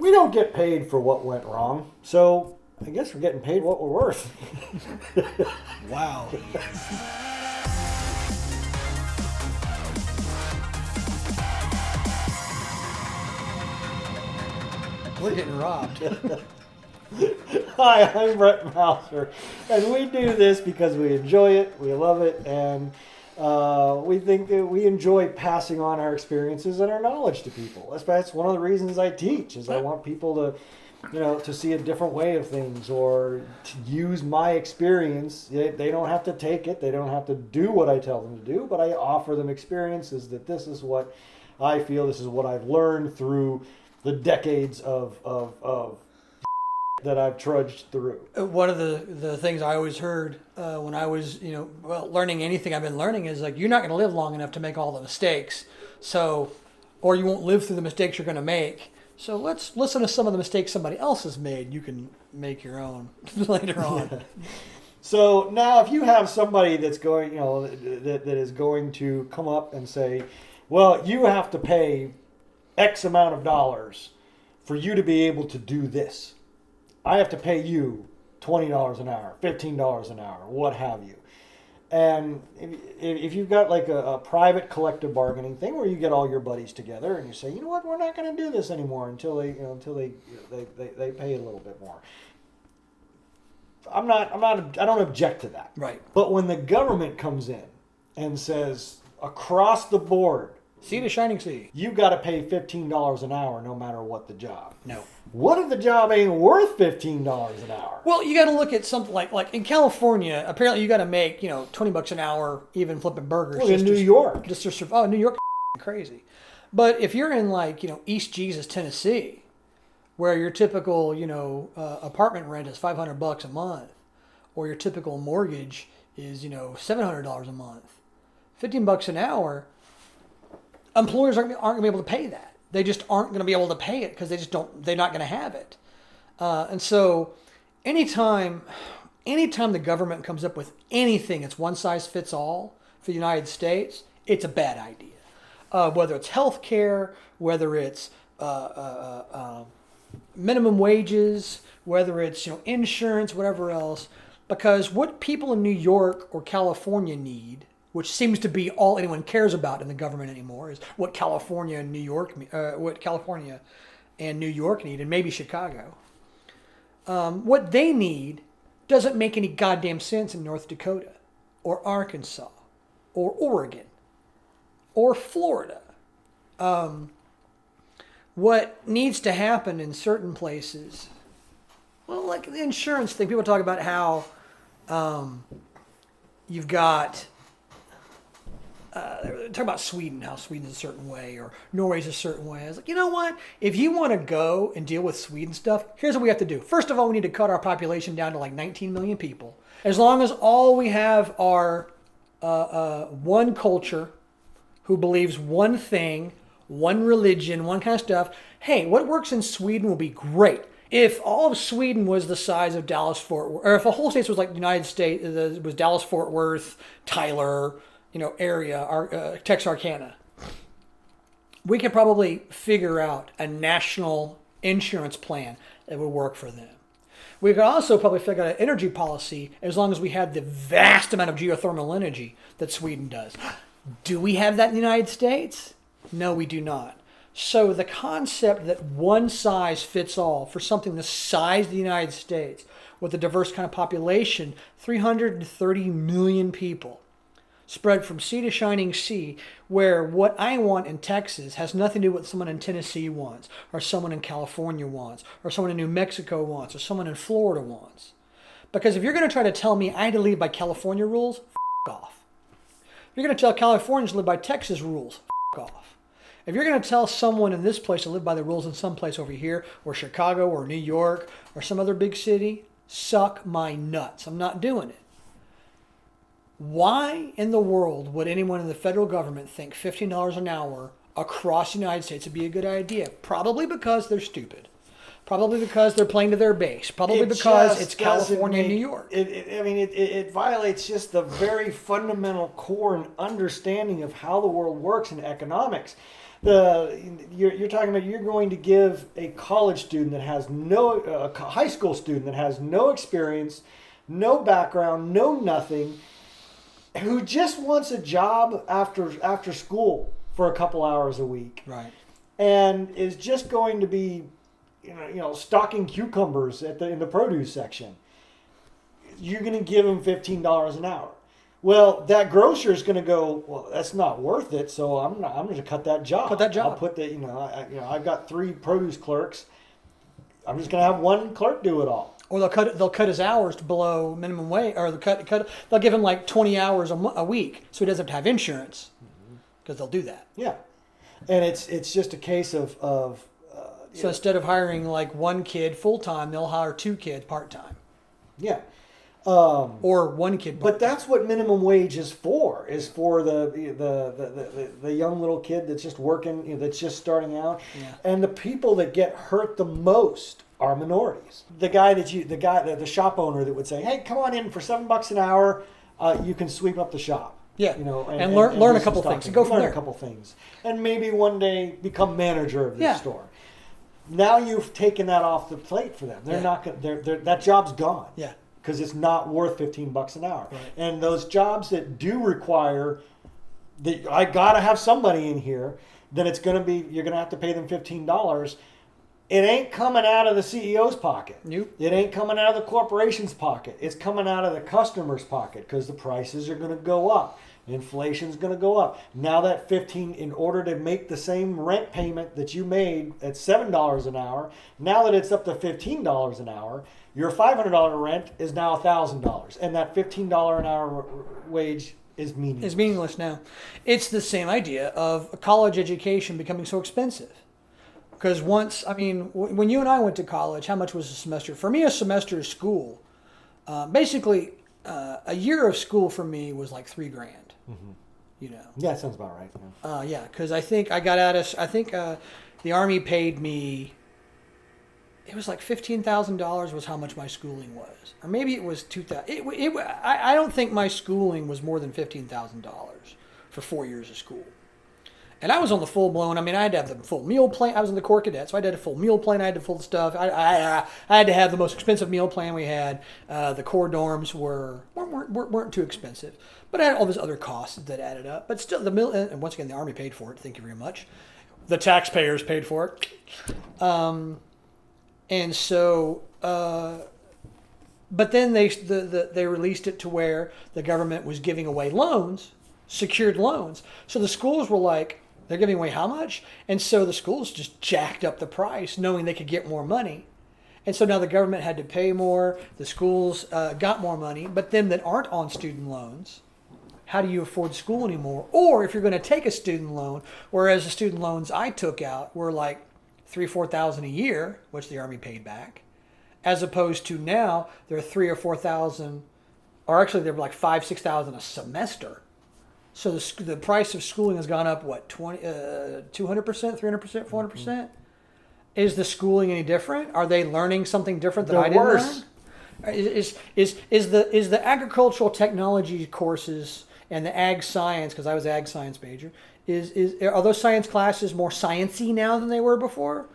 we don't get paid for what went wrong, so I guess we're getting paid what we're worth. Wow. We're getting robbed. Hi, I'm Brett Mouser, and we do this because we enjoy it, we love it, and we think that we enjoy passing on our experiences and our knowledge to people. That's one of the reasons I teach, is I want people to see a different way of things, or to use my experience. They don't have to take it, they don't have to do what I tell them to do, but I offer them experiences that this is what I feel, this is what I've learned through the decades of that I've trudged through. One of the things I always heard when I was, learning anything I've been learning is like, you're not going to live long enough to make all the mistakes. So, or you won't live through the mistakes you're going to make. So let's listen to some of the mistakes somebody else has made. You can make your own later on. Yeah. So now if you have somebody that's going, that is going to come up and say, well, you have to pay X amount of dollars for you to be able to do this. I have to pay you $20 an hour, $15 an hour, what have you. And if you've got like a private collective bargaining thing where you get all your buddies together and you say, you know what, we're not going to do this anymore until they pay a little bit more. I don't object to that. Right. But when the government comes in and says across the board, Sea to shining sea. you got to pay $15 an hour no matter what the job. No. What if the job ain't worth $15 an hour? Well, you got to look at something like in California. Apparently, you got to make $20 an hour even flipping burgers. Well, in New York, just to survive. Oh, New York, crazy. But if you're in East Jesus, Tennessee, where your typical apartment rent is $500 a month, or your typical mortgage is $700 a month, $15 an hour. Employers aren't going to be able to pay that. They just aren't going to be able to pay it because they're not going to have it. And so anytime the government comes up with anything that's one size fits all for the United States, it's a bad idea. Whether it's health care, whether it's minimum wages, whether it's insurance, whatever else. Because what people in New York or California need, which seems to be all anyone cares about in the government anymore, is what California and New York need, and maybe Chicago. What they need doesn't make any goddamn sense in North Dakota, or Arkansas, or Oregon, or Florida. What needs to happen in certain places, well, like the insurance thing, people talk about how you've got. Talk about Sweden, how Sweden's a certain way, or Norway's a certain way. I was like, you know what? If you want to go and deal with Sweden stuff, here's what we have to do. First of all, we need to cut our population down to like 19 million people. As long as all we have are one culture who believes one thing, one religion, one kind of stuff. Hey, what works in Sweden will be great. If all of Sweden was the size of Dallas-Fort Worth, or if the whole state was like the United States, it was Dallas-Fort Worth, Tyler, area, Texarkana, we could probably figure out a national insurance plan that would work for them. We could also probably figure out an energy policy as long as we had the vast amount of geothermal energy that Sweden does. Do we have that in the United States? No, we do not. So the concept that one size fits all for something the size of the United States with a diverse kind of population, 330 million people, spread from sea to shining sea, where what I want in Texas has nothing to do with what someone in Tennessee wants, or someone in California wants, or someone in New Mexico wants, or someone in Florida wants. Because if you're going to try to tell me I had to live by California rules, off. If you're going to tell Californians to live by Texas rules, off. If you're going to tell someone in this place to live by the rules in some place over here, or Chicago, or New York, or some other big city, suck my nuts. I'm not doing it. Why in the world would anyone in the federal government think $15 an hour across the United States would be a good idea? Probably because they're stupid. Probably because they're playing to their base. Probably because it's California and New York. It violates just the very fundamental core and understanding of how the world works in economics. You're talking about you're going to give a college student that has a high school student that has no experience, no background, no nothing, who just wants a job after school for a couple hours a week, Right. and is just going to be, stocking cucumbers in the produce section. You're going to give him $15 an hour. Well, that grocer is going to go, well, that's not worth it, so I'm going to cut that job. Cut that job. I'll put I've got 3 produce clerks. I'm just going to have one clerk do it all. Or they'll cut his hours to below minimum wage, or they'll give him like 20 hours a week, so he doesn't have to have insurance, because they'll do that. Yeah, and it's just a case of So instead of hiring like 1 kid full time, they'll hire 2 kids part time, yeah. or 1 kid. But that's what minimum wage is for the young little kid that's just working, that's just starting out. Yeah. And the people that get hurt the most are minorities. The shop owner that would say, "Hey, come on in for $7 an hour. You can sweep up the shop." Yeah. And learn do a some couple stocking. things and go from learn there. a couple things, and maybe one day become manager of this Yeah. store. Now you've taken that off the plate for them. They're Yeah. not going. That job's gone. Yeah. Because it's not worth $15 an hour. Right. And those jobs that do require that I gotta have somebody in here, then you're gonna have to pay them $15. It ain't coming out of the CEO's pocket. Nope. It ain't coming out of the corporation's pocket. It's coming out of the customer's pocket, because the prices are gonna go up. Inflation's going to go up. Now that in order to make the same rent payment that you made at $7 an hour, now that it's up to $15 an hour, your $500 rent is now $1,000, and that $15 an hour wage is meaningless. It's meaningless now. It's the same idea of a college education becoming so expensive. Because when you and I went to college, how much was a semester? For me, a semester of school, basically, a year of school for me was like $3,000. Mm-hmm. Yeah, that sounds about right. Yeah, because I think I got out of. I think the Army paid me. It was like $15,000 was how much my schooling was, or maybe it was $2,000. I don't think my schooling was more than $15,000 for 4 years of school. And I was on the full blown. I had to have the full meal plan. I was in the Corps Cadet, so I had a full meal plan. I had the full stuff. I had to have the most expensive meal plan we had. The Corps dorms weren't too expensive, but I had all these other costs that added up. But still, and once again, the Army paid for it. Thank you very much. The taxpayers paid for it. And so, but then they released it to where the government was giving away loans, secured loans. So the schools were like, they're giving away how much? And so the schools just jacked up the price, knowing they could get more money. And so now the government had to pay more. The schools got more money. But them that aren't on student loans, how do you afford school anymore? Or if you're going to take a student loan, whereas the student loans I took out were like $3,000-4,000 a year, which the Army paid back, as opposed to now they're $3,000 or $4,000, or actually they're like $5,000-6,000 a semester. So the price of schooling has gone up, what, 200%, 300%, 400%? Is the schooling any different? Are they learning something different that I didn't worse. learn? Is the agricultural technology courses and the ag science, because I was an ag science major, are those science classes more sciencey now than they were before?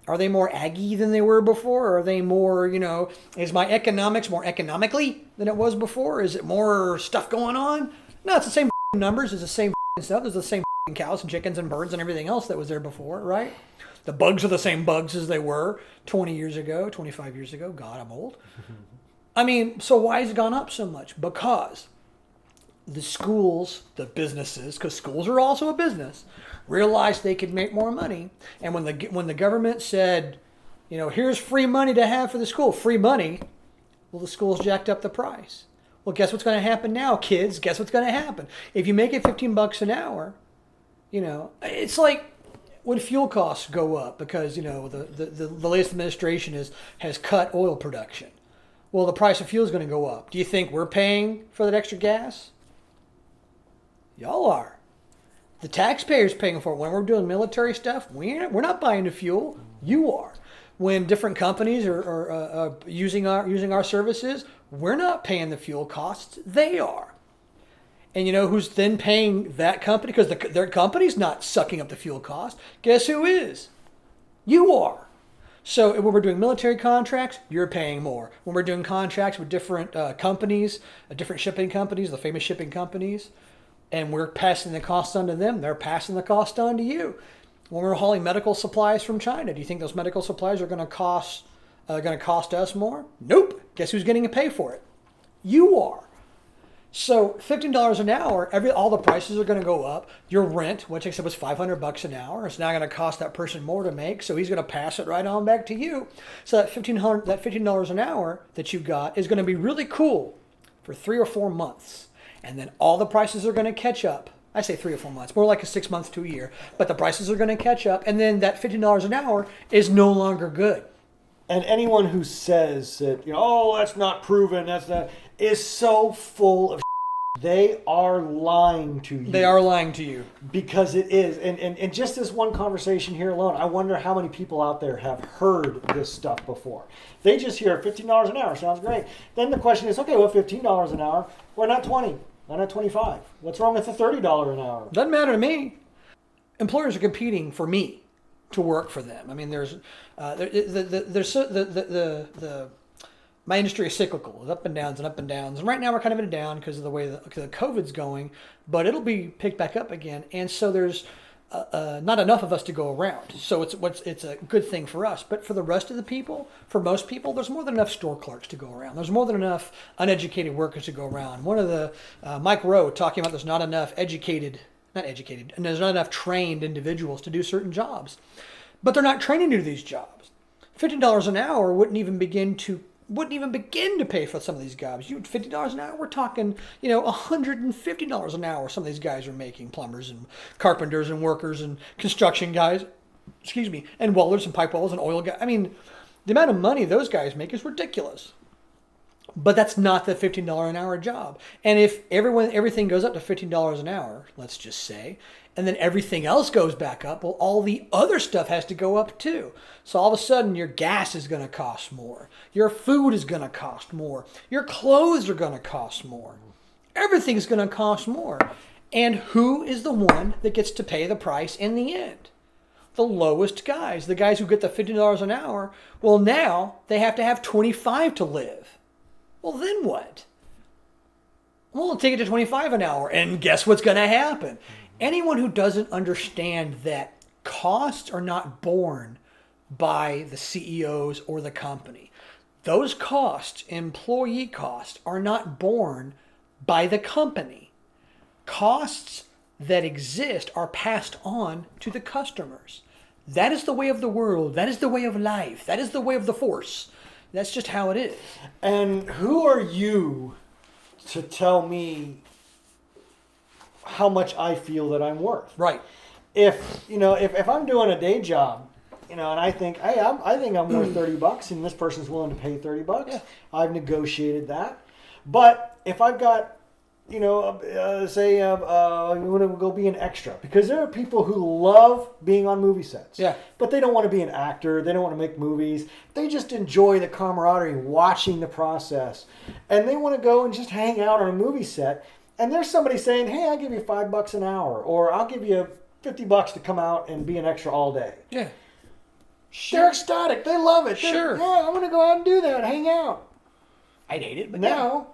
Are they more aggy than they were before? Or are they more, is my economics more economically than it was before? Is it more stuff going on? No, it's the same numbers. It's the same stuff. There's the same cows and chickens and birds and everything else that was there before, right? The bugs are the same bugs as they were 20 years ago, 25 years ago. God, I'm old. So why has it gone up so much? Because the schools, the businesses, because schools are also a business, realized they could make more money. And when the government said, here's free money to have for the school, free money, well, the schools jacked up the price. Well, guess what's going to happen now, kids? Guess what's going to happen? If you make it $15 an hour, it's like when fuel costs go up because, the latest administration has cut oil production. Well, the price of fuel is going to go up. Do you think we're paying for that extra gas? Y'all are. The taxpayers paying for it. When we're doing military stuff, we're not buying the fuel. You are. When different companies are using our services, we're not paying the fuel costs. They are. And you know who's then paying that company? Because their company's not sucking up the fuel cost. Guess who is? You are. So when we're doing military contracts, you're paying more. When we're doing contracts with different companies, different shipping companies, the famous shipping companies, and we're passing the cost on to them, they're passing the cost on to you. When we're hauling medical supplies from China, do you think those medical supplies are going to cost us more? Nope. Guess who's getting to pay for it? You are. So $15 an hour, all the prices are going to go up. Your rent, which I said was $500 an hour, is now going to cost that person more to make. So he's going to pass it right on back to you. So that $15 an hour that you got is going to be really cool for 3 or 4 months, and then all the prices are going to catch up. I say 3 or 4 months, more like a 6 months to a year. But the prices are going to catch up, and then that $15 an hour is no longer good. And anyone who says that, oh, that's not proven, is so full of they are lying to you. They are lying to you. Because it is. And just this one conversation here alone, I wonder how many people out there have heard this stuff before. They just hear $15 an hour. Sounds great. Then the question is, okay, well, $15 an hour. Why not 20? Why not 25? What's wrong with the $30 an hour? Doesn't matter to me. Employers are competing for me to work for them. I mean, my industry is cyclical. It's up and downs and up and downs. And right now we're kind of in a down because of the way the COVID's going, but it'll be picked back up again. And so there's not enough of us to go around. So it's a good thing for us. But for the rest of the people, for most people, there's more than enough store clerks to go around. There's more than enough uneducated workers to go around. One of the, Mike Rowe talking about there's not enough and there's not enough trained individuals to do certain jobs. But they're not training to do these jobs. $15 an hour wouldn't even begin to pay for some of these jobs. $50 an hour, we're talking, $150 an hour some of these guys are making, plumbers and carpenters and workers and construction guys, and welders and pipe welders and oil guys. I mean, the amount of money those guys make is ridiculous. But that's not the $15 an hour job. And if everything goes up to $15 an hour, let's just say, and then everything else goes back up, well, all the other stuff has to go up too. So all of a sudden, your gas is going to cost more. Your food is going to cost more. Your clothes are going to cost more. Everything's going to cost more. And who is the one that gets to pay the price in the end? The lowest guys, the guys who get the $15 an hour. Well, now they have to have 25 to live. Well, then what? Well, we'll take it to 25 an hour, and guess what's going to happen? Anyone who doesn't understand that costs are not borne by the CEOs or the company. Those costs, employee costs, are not borne by the company. Costs that exist are passed on to the customers. That is the way of the world. That is the way of life. That is the way of the force. That's just how it is. And who are you to tell me how much I feel that I'm worth? Right. If I'm doing a day job, and I think, hey, I think I'm worth $30, and this person's willing to pay $30, yeah. I've negotiated that. But if I've got, you want to go be an extra, because there are people who love being on movie sets. Yeah. But they don't want to be an actor. They don't want to make movies. They just enjoy the camaraderie, watching the process, and they want to go and just hang out on a movie set. And there's somebody saying, hey, I'll give you $5 an hour, or I'll give you $50 to come out and be an extra all day. Yeah. Sure. They're ecstatic. They love it. Sure. Yeah, I'm going to go out and do that, hang out. I'd hate it, but now,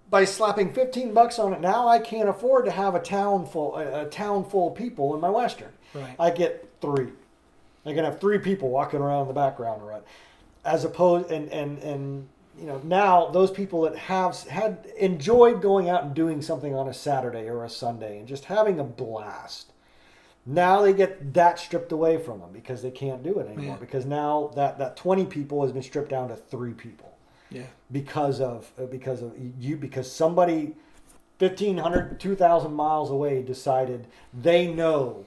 by slapping $15 on it, now I can't afford to have a town full of people in my Western. Right. I get 3. I can have 3 people walking around in the background, right? As opposed, and now those people that had enjoyed going out and doing something on a Saturday or a Sunday and just having a blast, now they get that stripped away from them because they can't do it anymore. Yeah. Because now that 20 people has been stripped down to 3 people. Yeah. Because somebody 1,500, 2,000 miles away decided they know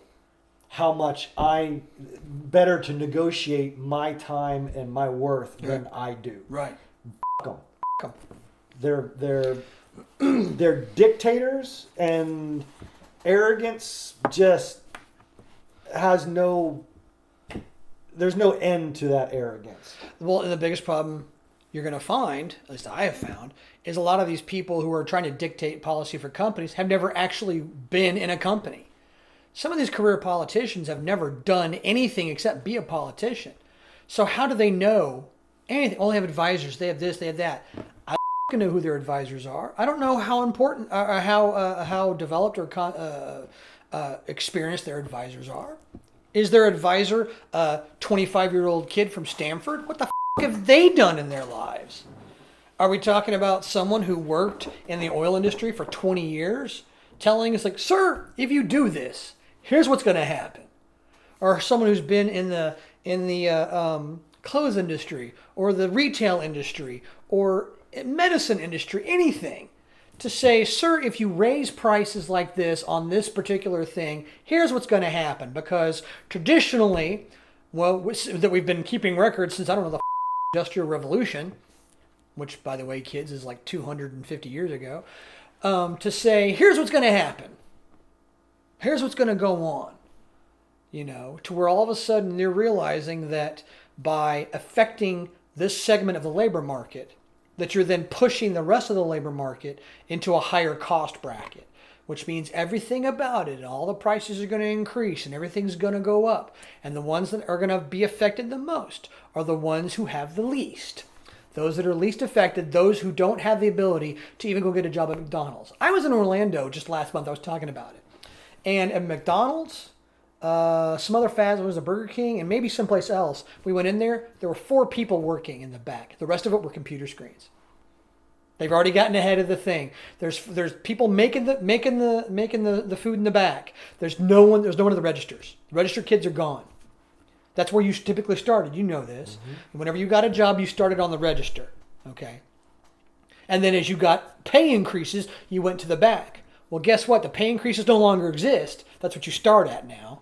how much better to negotiate my time and my worth than I do. Right. F*** them. They're dictators, and arrogance just there's no end to that arrogance. Well, and the biggest problem you're going to find, at least I have found, is a lot of these people who are trying to dictate policy for companies have never actually been in a company. Some of these career politicians have never done anything except be a politician. So how do they know anything? Oh, they have advisors. They have this. They have that. I don't know who their advisors are. I don't know how important, how developed or experienced their advisors are. Is their advisor a 25-year-old kid from Stanford? What the have they done in their lives? Are we talking about someone who worked in the oil industry for 20 years telling us like, sir, if you do this, here's what's going to happen? Or someone who's been in the clothes industry or the retail industry or medicine industry, anything, to say, sir, if you raise prices like this on this particular thing, here's what's going to happen. Because traditionally, well, that we've been keeping records since, I don't know, the Industrial Revolution, which, by the way, kids, is like 250 years ago, to say, here's what's going to happen. Here's what's going to go on. You know, to where all of a sudden they're realizing that by affecting this segment of the labor market, that you're then pushing the rest of the labor market into a higher cost bracket, which means everything about it, all the prices are going to increase and everything's going to go up. And the ones that are going to be affected the most are the ones who have the least. Those that are least affected, those who don't have the ability to even go get a job at McDonald's. I was in Orlando just last month. I was talking about it. And at McDonald's, some other fast food, was a Burger King, and maybe someplace else. We went in there. There were 4 people working in the back. The rest of it were computer screens. They've already gotten ahead of the thing. There's people making the food in the back. There's no one at the registers. The register kids are gone. That's where you typically started. You know this. Mm-hmm. Whenever you got a job, you started on the register. Okay. And then as you got pay increases, you went to the back. Well, guess what? The pay increases no longer exist. That's what you start at now.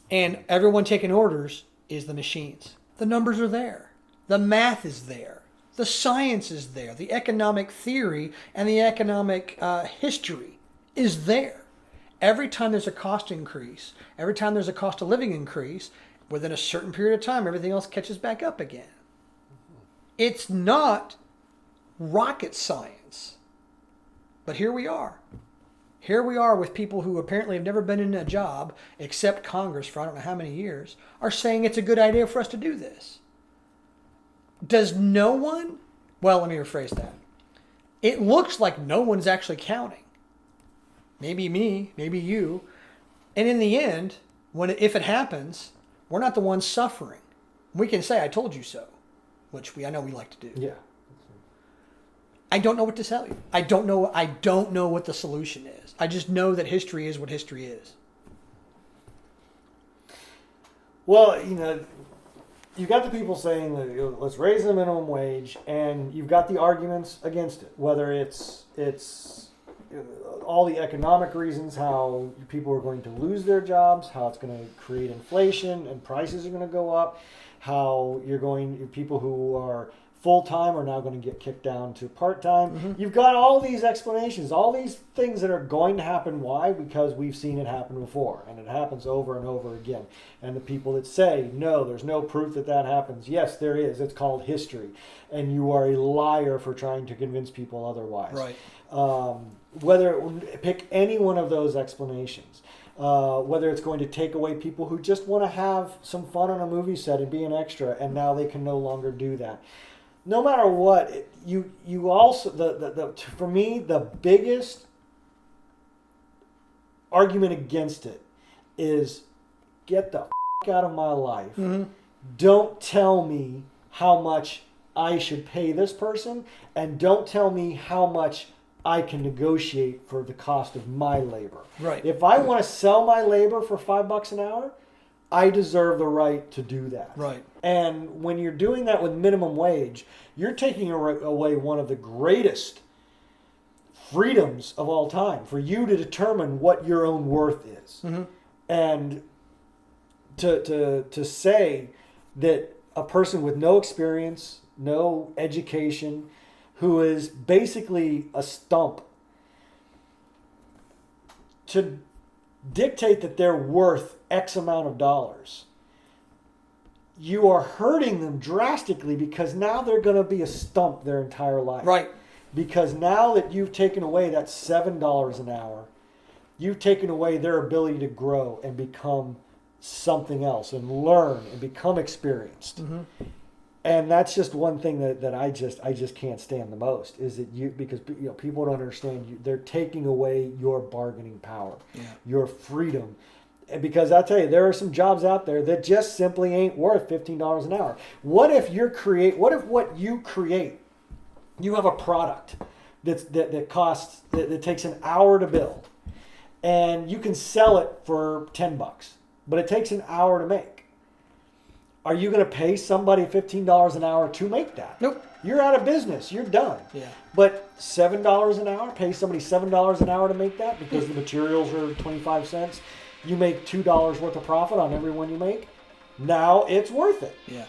And everyone taking orders is the machines. The numbers are there. The math is there. The science is there. The economic theory and the economic history is there. Every time there's a cost increase, every time there's a cost of living increase, within a certain period of time, everything else catches back up again. It's not rocket science. But here we are. Here we are with people who apparently have never been in a job, except Congress for I don't know how many years, are saying it's a good idea for us to do this. Does no one? Well, let me rephrase that. It looks like no one's actually counting. Maybe me, maybe you. And in the end, if it happens, we're not the ones suffering. We can say, I told you so, which I know we like to do. Yeah. I don't know what to tell you. I don't know what the solution is. I just know that history is what history is. Well, you've got the people saying that let's raise the minimum wage, and you've got the arguments against it, whether it's all the economic reasons, how people are going to lose their jobs, how it's going to create inflation and prices are going to go up, how people who are full-time are now going to get kicked down to part-time. Mm-hmm. You've got all these explanations, all these things that are going to happen. Why? Because we've seen it happen before, and it happens over and over again. And the people that say, no, there's no proof that happens. Yes, there is. It's called history. And you are a liar for trying to convince people otherwise. Right. Pick any one of those explanations. Whether it's going to take away people who just want to have some fun on a movie set and be an extra, and now they can no longer do that. No matter what, you also for me the biggest argument against it is get the out of my life. Mm-hmm. Don't tell me how much I should pay this person, and don't tell me how much I can negotiate for the cost of my labor. Right. If I want to sell my labor for $5 an hour, I deserve the right to do that. Right. And when you're doing that with minimum wage, you're taking away one of the greatest freedoms of all time for you to determine what your own worth is. Mm-hmm. And to say that a person with no experience, no education, who is basically a stump, to dictate that they're worth X amount of dollars. you are hurting them drastically because now they're going to be a stump their entire life. Right. Because now that you've taken away that $7 an hour, you've taken away their ability to grow and become something else and learn and become experienced. Mm-hmm. And that's just one thing that I just can't stand the most is that because people don't understand they're taking away your bargaining power, your freedom. And because I tell you, there are some jobs out there that just simply ain't worth $15 an hour. What if what you create, you have a product that takes an hour to build, and you can sell it for $10, but it takes an hour to make. Are you going to pay somebody $15 an hour to make that? Nope. You're out of business. You're done. Yeah. But $7 an hour, pay somebody $7 an hour to make that because the materials are 25 cents. You make $2 worth of profit on every one you make. Now it's worth it. Yeah.